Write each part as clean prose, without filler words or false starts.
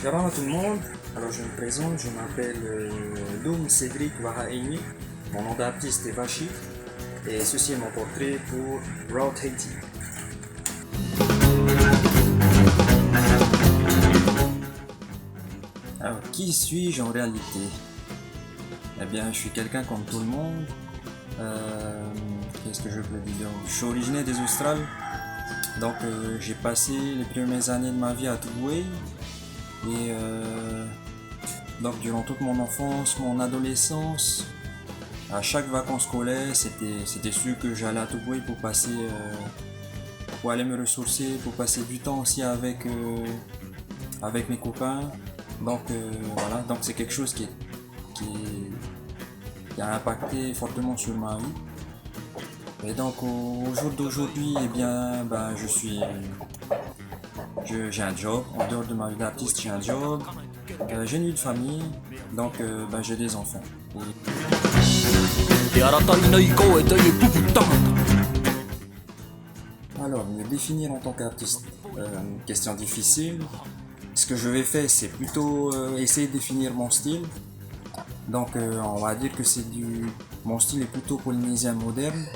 Bonjour à tout le monde, alors je me présente, je m'appelle Loum Cédric Wahaini, mon nom d'artiste est Vachi, et ceci est mon portrait pour Route Haiti. Alors qui suis-je en réalité? Eh bien je suis quelqu'un comme tout le monde, qu'est-ce que je peux dire? Je suis originaire des Australes, donc j'ai passé les premières années de ma vie à Toowoomba. Et donc durant toute mon enfance, mon adolescence, à chaque vacances scolaires, c'était sûr que j'allais à Toowoomba pour pour aller me ressourcer, pour passer du temps aussi avec mes copains. Donc voilà, donc c'est quelque chose qui a impacté fortement sur ma vie. Et donc au jour d'aujourd'hui, eh bien, j'ai un job, en dehors de ma vie d'artiste, j'ai un job, j'ai une vie de famille, donc j'ai des enfants. Alors, me définir en tant qu'artiste, question difficile. Ce que je vais faire, c'est plutôt essayer de définir mon style. Donc, on va dire que mon style est plutôt polynésien moderne.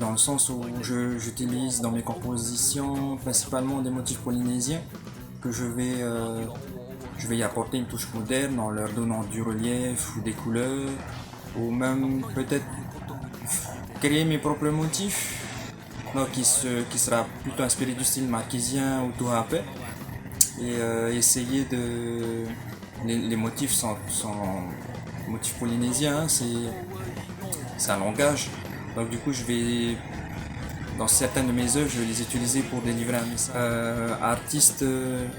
Dans le sens où j'utilise dans mes compositions principalement des motifs polynésiens que je vais y apporter une touche moderne en leur donnant du relief ou des couleurs, ou même peut-être créer mes propres motifs, donc qui sera plutôt inspiré du style marquésien ou touapais, et essayer les motifs sont motifs polynésiens, hein, c'est un langage. Donc du coup, dans certaines de mes œuvres, je vais les utiliser pour délivrer un message.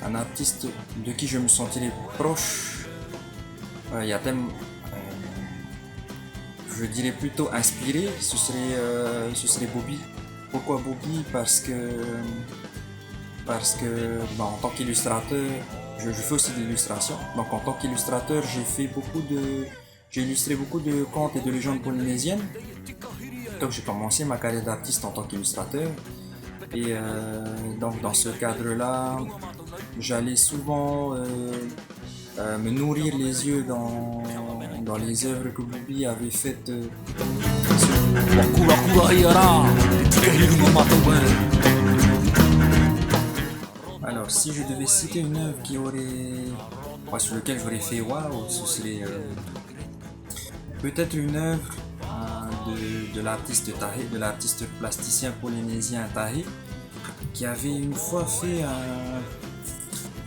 Un artiste de qui je me sentirais proche, il y a tellement, je dirais plutôt inspiré, ce serait Bobby. Pourquoi Bobby? Parce que en tant qu'illustrateur, je fais aussi de l'illustration. Donc en tant qu'illustrateur, j'ai illustré beaucoup de contes et de légendes polynésiennes. Donc j'ai commencé ma carrière d'artiste en tant qu'illustrateur, et donc dans ce cadre-là, j'allais souvent me nourrir les yeux dans les œuvres que Bobby avait faites. Alors si je devais citer une œuvre sur laquelle j'aurais fait waouh, ce serait peut-être une œuvre de l'artiste Tahé, de l'artiste plasticien polynésien Tahé, qui avait une fois fait une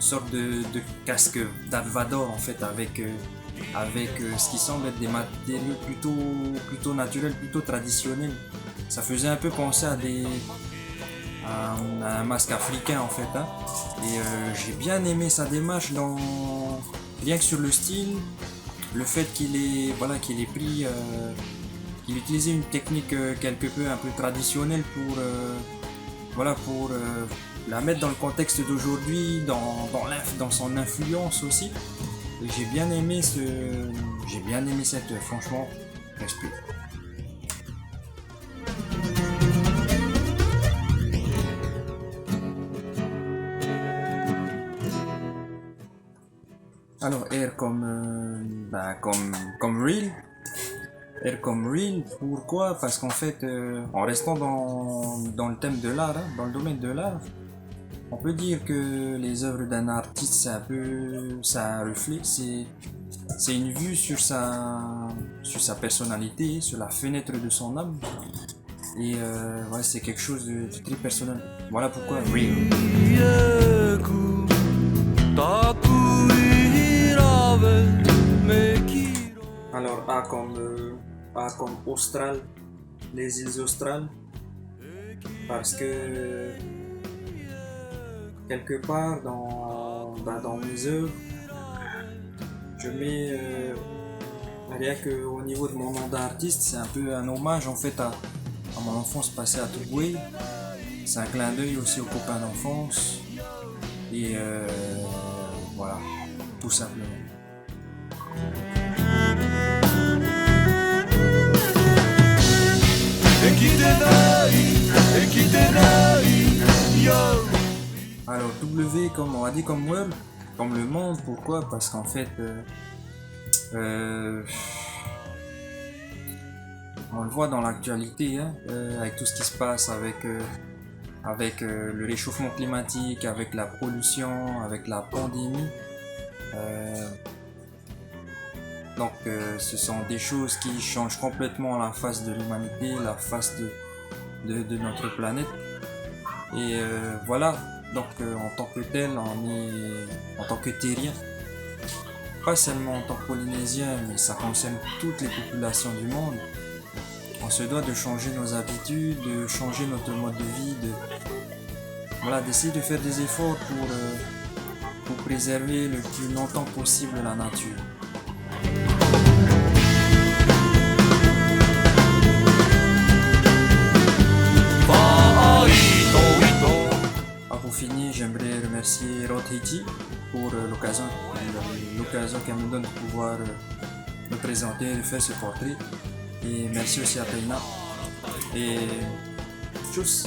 sorte de casque d'Alvador en fait, avec ce qui semble être des matériaux plutôt naturels, plutôt traditionnels. Ça faisait un peu penser à un masque africain en fait, hein. Et j'ai bien aimé sa démarche rien que sur le style, le fait qu'il ait pris il utilisait une technique quelque peu un peu traditionnelle pour la mettre dans le contexte d'aujourd'hui, dans son influence aussi. Et j'ai bien aimé cette œuvre, franchement, respect. Alors R comme real. R comme real, pourquoi? Parce qu'en fait, en restant dans le thème de l'art, hein, dans le domaine de l'art, on peut dire que les œuvres d'un artiste, c'est un peu, ça reflète, c'est une vue sur sa personnalité, sur la fenêtre de son âme, et ouais, c'est quelque chose de très personnel. Voilà pourquoi real. Alors A comme Austral, les îles australes, parce que quelque part dans mes œuvres, je mets rien qu'au niveau de mon nom d'artiste, c'est un peu un hommage en fait à mon enfance passée à Toowoomba. C'est un clin d'œil aussi aux copains d'enfance, et voilà, tout simplement. Alors W comme on a dit comme World, comme le monde. Pourquoi? Parce qu'en fait, on le voit dans l'actualité, hein, avec tout ce qui se passe avec le réchauffement climatique, avec la pollution, avec la pandémie. Ce sont des choses qui changent complètement la face de l'humanité, la face de notre planète. Et voilà, en tant que tel, en tant que terrien, pas seulement en tant que polynésien, mais ça concerne toutes les populations du monde. On se doit de changer nos habitudes, de changer notre mode de vie, d'essayer de faire des efforts pour préserver le plus longtemps possible la nature. Pour finir, j'aimerais remercier Rothiti pour l'occasion qu'elle me donne de pouvoir me présenter et de faire ce portrait. Et merci aussi à Peina. Et tchuss!